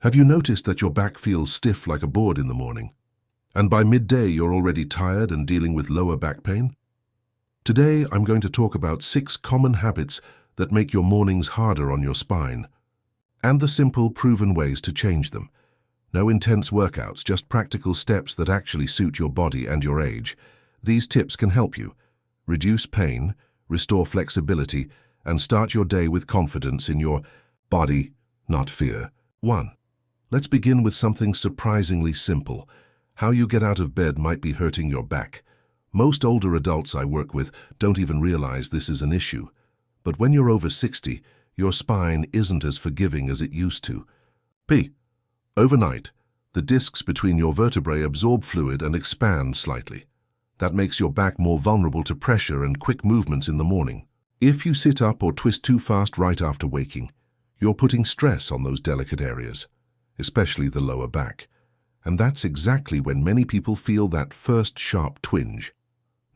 Have you noticed that your back feels stiff like a board in the morning? And by midday you're already tired and dealing with lower back pain? Today I'm going to talk about 6 common habits that make your mornings harder on your spine, and the simple, proven ways to change them. No intense workouts, just practical steps that actually suit your body and your age. These tips can help you reduce pain, restore flexibility, and start your day with confidence in your body, not fear. 1. Let's begin with something surprisingly simple. How you get out of bed might be hurting your back. Most older adults I work with don't even realize this is an issue. But when you're over 60, your spine isn't as forgiving as it used to. Overnight, the discs between your vertebrae absorb fluid and expand slightly. That makes your back more vulnerable to pressure and quick movements in the morning. If you sit up or twist too fast right after waking, you're putting stress on those delicate areas, especially the lower back. And that's exactly when many people feel that first sharp twinge.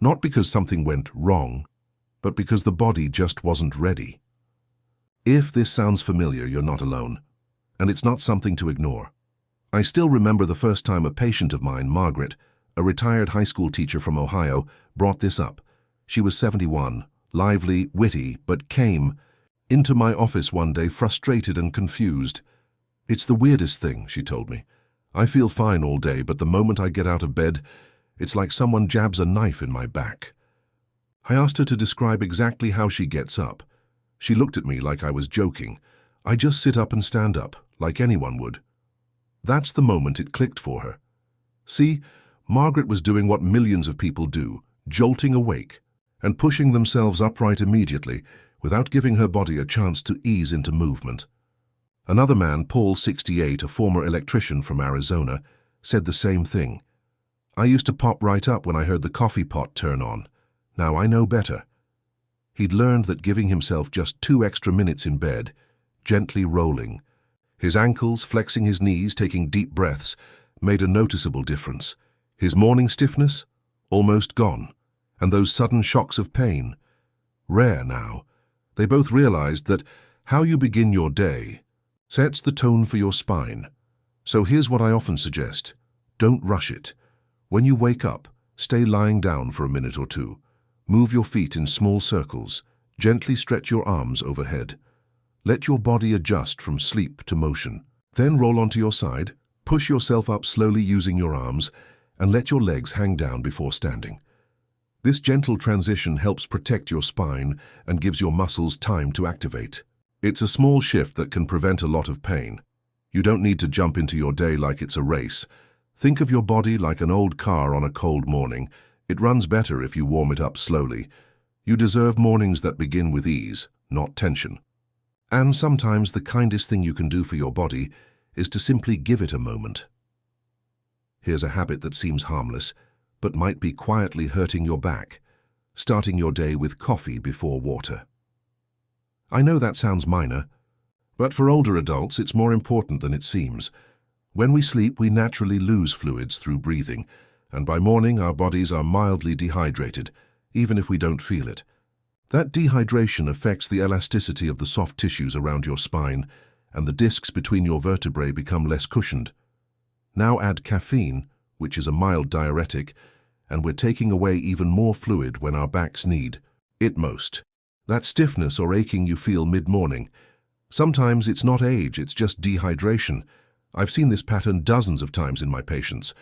Not because something went wrong, but because the body just wasn't ready. If this sounds familiar, you're not alone, and it's not something to ignore. I still remember the first time a patient of mine, Margaret, a retired high school teacher from Ohio, brought this up. She was 71, lively, witty, but came into my office one day frustrated and confused. "It's the weirdest thing," she told me. "I feel fine all day, but the moment I get out of bed, it's like someone jabs a knife in my back." I asked her to describe exactly how she gets up. She looked at me like I was joking. "I just sit up and stand up, like anyone would." That's the moment it clicked for her. See, Margaret was doing what millions of people do, jolting awake and pushing themselves upright immediately without giving her body a chance to ease into movement. Another man, Paul, 68, a former electrician from Arizona, said the same thing. "I used to pop right up when I heard the coffee pot turn on. Now I know better." He'd learned that giving himself just 2 extra minutes in bed, gently rolling, his ankles, flexing his knees, taking deep breaths, made a noticeable difference. His morning stiffness, almost gone, and those sudden shocks of pain, rare now. They both realized that how you begin your day sets the tone for your spine. So here's what I often suggest. Don't rush it. When you wake up, stay lying down for a minute or two. Move your feet in small circles. Gently stretch your arms overhead. Let your body adjust from sleep to motion. Then roll onto your side, push yourself up slowly using your arms, and let your legs hang down before standing. This gentle transition helps protect your spine and gives your muscles time to activate. It's a small shift that can prevent a lot of pain. You don't need to jump into your day like it's a race. Think of your body like an old car on a cold morning. It runs better if you warm it up slowly. You deserve mornings that begin with ease, not tension. And sometimes the kindest thing you can do for your body is to simply give it a moment. Here's a habit that seems harmless, but might be quietly hurting your back. Starting your day with coffee before water. I know that sounds minor, but for older adults it's more important than it seems. When we sleep, we naturally lose fluids through breathing, and by morning our bodies are mildly dehydrated, even if we don't feel it. That dehydration affects the elasticity of the soft tissues around your spine, and the discs between your vertebrae become less cushioned. Now add caffeine, which is a mild diuretic, and we're taking away even more fluid when our backs need it most. That stiffness or aching you feel mid-morning. Sometimes it's not age, it's just dehydration. I've seen this pattern dozens of times in my patients.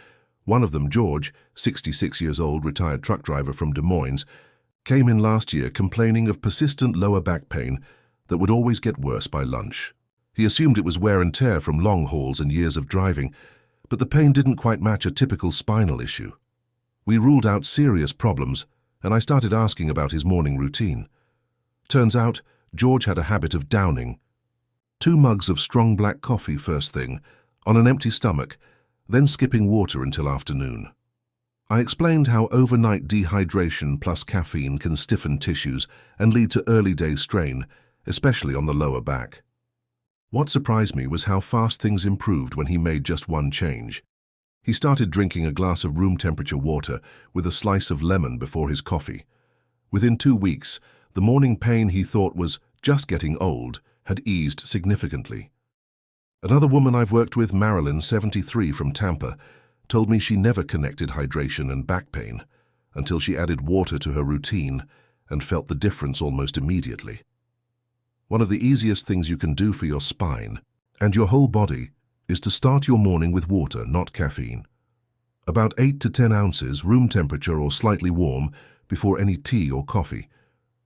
One of them, George, 66 years old, retired truck driver from Des Moines, came in last year complaining of persistent lower back pain that would always get worse by lunch. He assumed it was wear and tear from long hauls and years of driving, but the pain didn't quite match a typical spinal issue. We ruled out serious problems, and I started asking about his morning routine. Turns out, George had a habit of downing 2 mugs of strong black coffee first thing, on an empty stomach, then skipping water until afternoon. I explained how overnight dehydration plus caffeine can stiffen tissues and lead to early day strain, especially on the lower back. What surprised me was how fast things improved when he made just one change. He started drinking a glass of room-temperature water with a slice of lemon before his coffee. Within 2 weeks, the morning pain he thought was just getting old had eased significantly. Another woman I've worked with, Marilyn, 73, from Tampa, told me she never connected hydration and back pain until she added water to her routine and felt the difference almost immediately. One of the easiest things you can do for your spine and your whole body is to start your morning with water, not caffeine. About 8 to 10 ounces, room temperature or slightly warm, before any tea or coffee.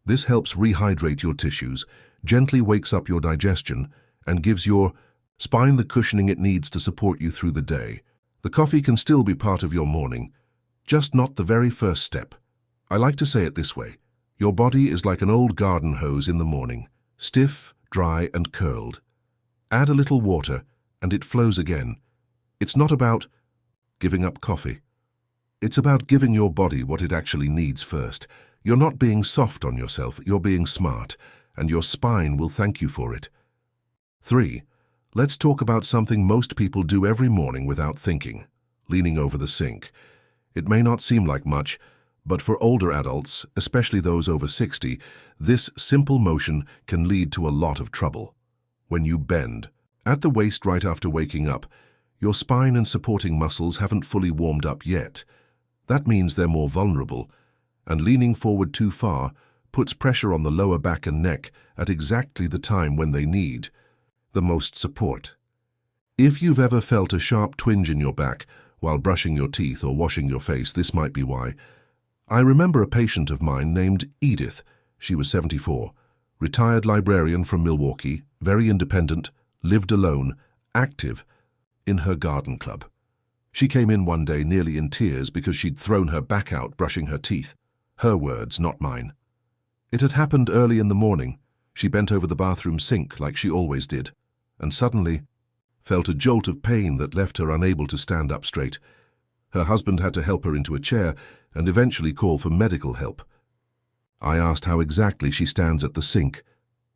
This helps rehydrate your tissues, gently wakes up your digestion, and gives your spine the cushioning it needs to support you through the day. The coffee can still be part of your morning, just not the very first step. I like to say it this way: your body is like an old garden hose in the morning, stiff, dry, and curled. Add a little water, and it flows again. It's not about giving up coffee. It's about giving your body what it actually needs first. You're not being soft on yourself, you're being smart, and your spine will thank you for it. 3. Let's talk about something most people do every morning without thinking: leaning over the sink. It may not seem like much, but for older adults, especially those over 60, this simple motion can lead to a lot of trouble. When you bend at the waist right after waking up, your spine and supporting muscles haven't fully warmed up yet. That means they're more vulnerable, and leaning forward too far puts pressure on the lower back and neck at exactly the time when they need the most support. If you've ever felt a sharp twinge in your back while brushing your teeth or washing your face, this might be why. I remember a patient of mine named Edith. She was 74, retired librarian from Milwaukee, very independent, lived alone, active, in her garden club. She came in one day nearly in tears because she'd thrown her back out brushing her teeth. Her words, not mine. It had happened early in the morning. She bent over the bathroom sink like she always did, and suddenly felt a jolt of pain that left her unable to stand up straight. Her husband had to help her into a chair and eventually call for medical help. I asked how exactly she stands at the sink,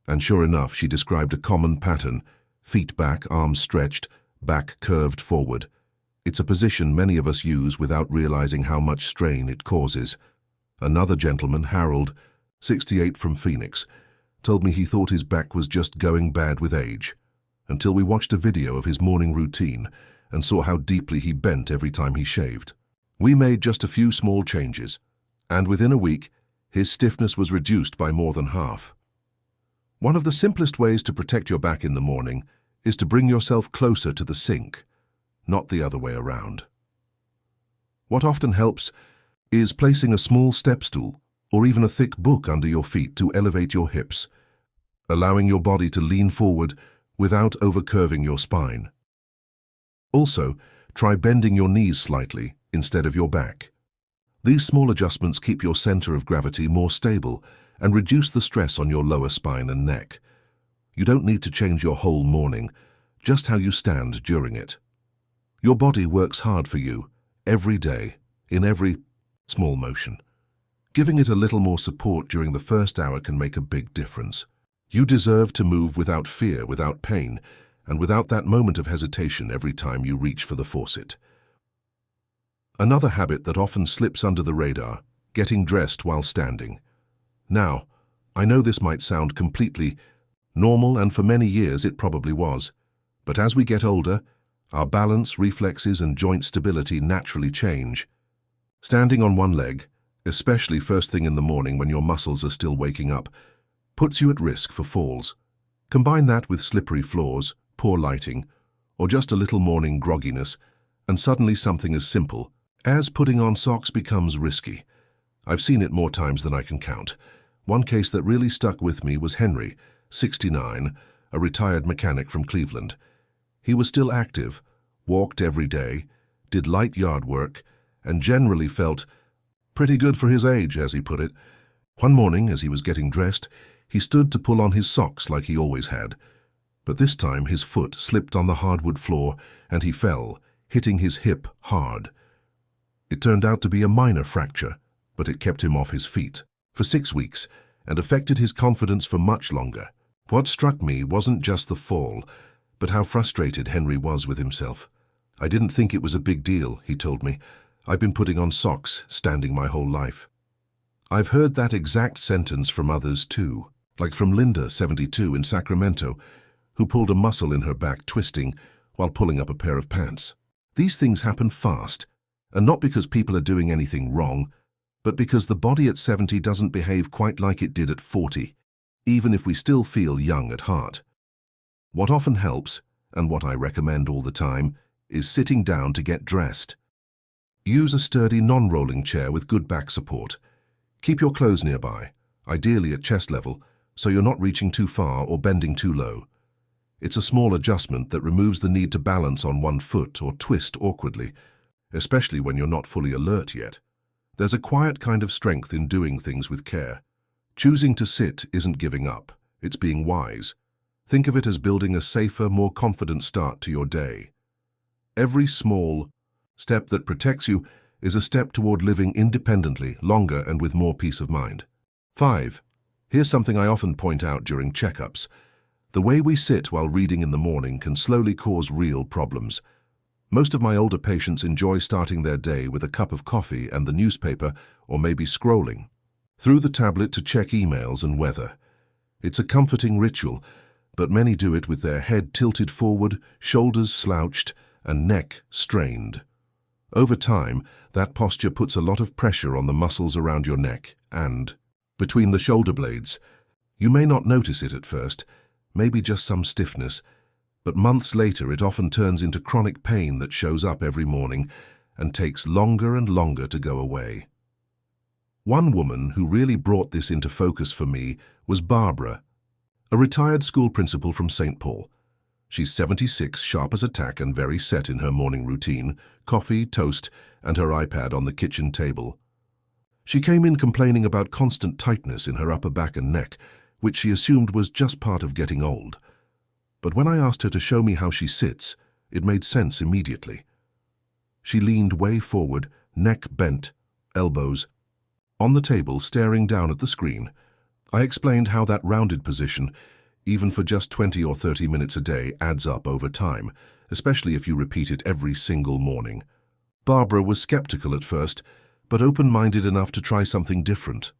and sure enough, she described a common pattern: feet back, arms stretched, back curved forward. It's a position many of us use without realizing how much strain it causes. Another gentleman, Harold, 68, from Phoenix, told me he thought his back was just going bad with age, until we watched a video of his morning routine and saw how deeply he bent every time he shaved. We made just a few small changes, and within a week, his stiffness was reduced by more than half. One of the simplest ways to protect your back in the morning is to bring yourself closer to the sink, not the other way around. What often helps is placing a small step stool or even a thick book under your feet to elevate your hips, allowing your body to lean forward without overcurving your spine. Also, try bending your knees slightly instead of your back. These small adjustments keep your center of gravity more stable and reduce the stress on your lower spine and neck. You don't need to change your whole morning, just how you stand during it. Your body works hard for you, every day, in every small motion. Giving it a little more support during the first hour can make a big difference. You deserve to move without fear, without pain, and without that moment of hesitation every time you reach for the faucet. Another habit that often slips under the radar: getting dressed while standing. Now, I know this might sound completely normal, and for many years it probably was, but as we get older, our balance, reflexes, and joint stability naturally change. Standing on one leg, especially first thing in the morning when your muscles are still waking up, puts you at risk for falls. Combine that with slippery floors, poor lighting, or just a little morning grogginess, and suddenly something as simple as putting on socks becomes risky. I've seen it more times than I can count. One case that really stuck with me was Henry, 69, a retired mechanic from Cleveland. He was still active, walked every day, did light yard work, and generally felt pretty good for his age, as he put it. One morning, as he was getting dressed, he stood to pull on his socks like he always had. But this time his foot slipped on the hardwood floor and he fell, hitting his hip hard. It turned out to be a minor fracture, but it kept him off his feet for 6 weeks and affected his confidence for much longer. What struck me wasn't just the fall, but how frustrated Henry was with himself. "I didn't think it was a big deal," he told me. "I've been putting on socks, standing my whole life." I've heard that exact sentence from others too, like from Linda, 72, in Sacramento, who pulled a muscle in her back twisting while pulling up a pair of pants. These things happen fast, and not because people are doing anything wrong, but because the body at 70 doesn't behave quite like it did at 40, even if we still feel young at heart. What often helps, and what I recommend all the time, is sitting down to get dressed. Use a sturdy non-rolling chair with good back support. Keep your clothes nearby, ideally at chest level, so you're not reaching too far or bending too low. It's a small adjustment that removes the need to balance on one foot or twist awkwardly, especially when you're not fully alert yet. There's a quiet kind of strength in doing things with care. Choosing to sit isn't giving up, it's being wise. Think of it as building a safer, more confident start to your day. Every small step that protects you is a step toward living independently, longer, and with more peace of mind. 5. Here's something I often point out during checkups. The way we sit while reading in the morning can slowly cause real problems. Most of my older patients enjoy starting their day with a cup of coffee and the newspaper, or maybe scrolling through the tablet to check emails and weather. It's a comforting ritual, but many do it with their head tilted forward, shoulders slouched, and neck strained. Over time, that posture puts a lot of pressure on the muscles around your neck and between the shoulder blades. You may not notice it at first, maybe just some stiffness, but months later it often turns into chronic pain that shows up every morning and takes longer and longer to go away. One woman who really brought this into focus for me was Barbara, a retired school principal from St. Paul. She's 76, sharp as a tack and very set in her morning routine, coffee, toast, and her iPad on the kitchen table. She came in complaining about constant tightness in her upper back and neck, which she assumed was just part of getting old. But when I asked her to show me how she sits, it made sense immediately. She leaned way forward, neck bent, elbows on the table, staring down at the screen. I explained how that rounded position, even for just 20 or 30 minutes a day, adds up over time, especially if you repeat it every single morning. Barbara was skeptical at first, but open-minded enough to try something different.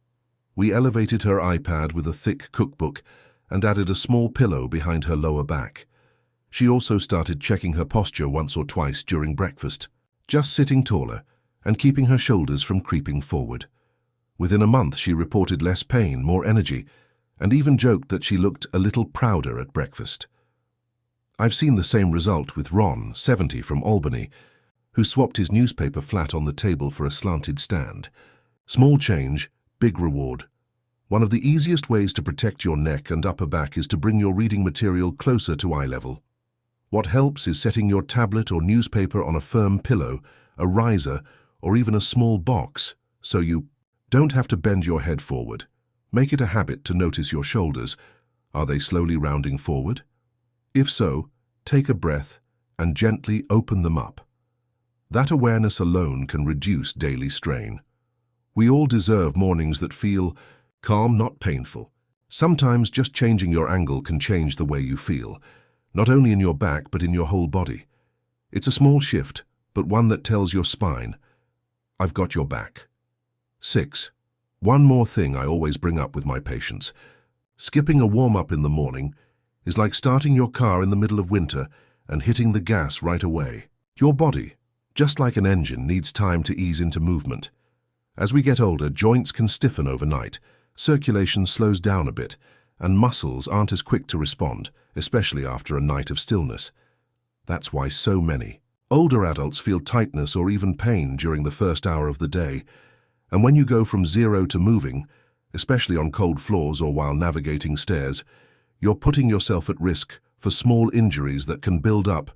We elevated her iPad with a thick cookbook and added a small pillow behind her lower back. She also started checking her posture once or twice during breakfast, just sitting taller and keeping her shoulders from creeping forward. Within a month, she reported less pain, more energy, and even joked that she looked a little prouder at breakfast. I've seen the same result with Ron, 70, from Albany, who swapped his newspaper flat on the table for a slanted stand. Small change, big reward. One of the easiest ways to protect your neck and upper back is to bring your reading material closer to eye level. What helps is setting your tablet or newspaper on a firm pillow, a riser, or even a small box, so you don't have to bend your head forward. Make it a habit to notice your shoulders. Are they slowly rounding forward? If so, take a breath and gently open them up. That awareness alone can reduce daily strain. We all deserve mornings that feel calm, not painful. Sometimes just changing your angle can change the way you feel, not only in your back but in your whole body. It's a small shift, but one that tells your spine, I've got your back. 6. One more thing I always bring up with my patients. Skipping a warm-up in the morning is like starting your car in the middle of winter and hitting the gas right away. Your body, just like an engine, needs time to ease into movement. As we get older, joints can stiffen overnight, circulation slows down a bit, and muscles aren't as quick to respond, especially after a night of stillness. That's why so many older adults feel tightness or even pain during the first hour of the day. And when you go from zero to moving, especially on cold floors or while navigating stairs, you're putting yourself at risk for small injuries that can build up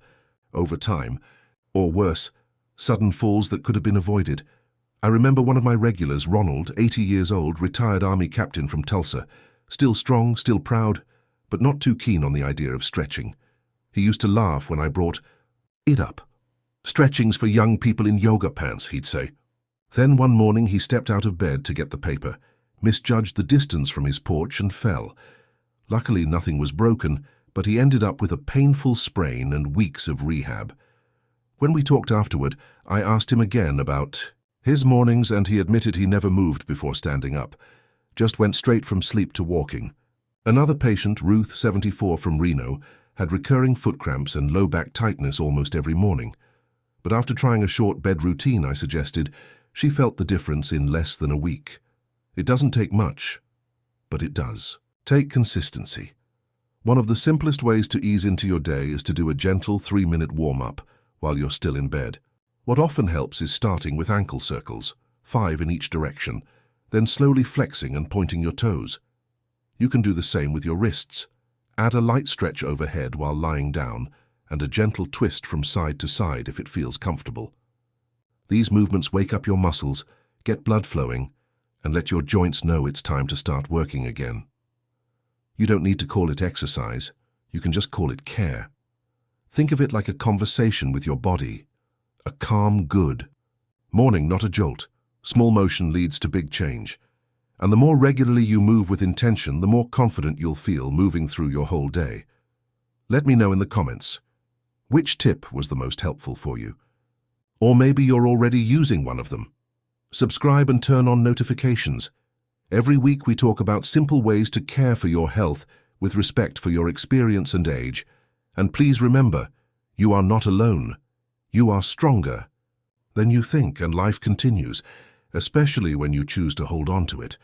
over time, or worse, sudden falls that could have been avoided. I remember one of my regulars, Ronald, 80 years old, retired Army captain from Tulsa, still strong, still proud, but not too keen on the idea of stretching. He used to laugh when I brought it up. Stretching's for young people in yoga pants, he'd say. Then one morning he stepped out of bed to get the paper, misjudged the distance from his porch and fell. Luckily nothing was broken, but he ended up with a painful sprain and weeks of rehab. When we talked afterward, I asked him again about his mornings, and he admitted he never moved before standing up, just went straight from sleep to walking. Another patient, Ruth, 74, from Reno, had recurring foot cramps and low back tightness almost every morning. But after trying a short bed routine I suggested, she felt the difference in less than a week. It doesn't take much, but it does. Take consistency. One of the simplest ways to ease into your day is to do a gentle 3-minute warm-up while you're still in bed. What often helps is starting with ankle circles, 5 in each direction, then slowly flexing and pointing your toes. You can do the same with your wrists. Add a light stretch overhead while lying down and a gentle twist from side to side if it feels comfortable. These movements wake up your muscles, get blood flowing, and let your joints know it's time to start working again. You don't need to call it exercise, you can just call it care. Think of it like a conversation with your body, a calm good. Morning, not a jolt. Small motion leads to big change. And the more regularly you move with intention, the more confident you'll feel moving through your whole day. Let me know in the comments, which tip was the most helpful for you? Or maybe you're already using one of them. Subscribe and turn on notifications. Every week we talk about simple ways to care for your health with respect for your experience and age. And please remember, you are not alone. You are stronger than you think, and life continues, especially when you choose to hold on to it.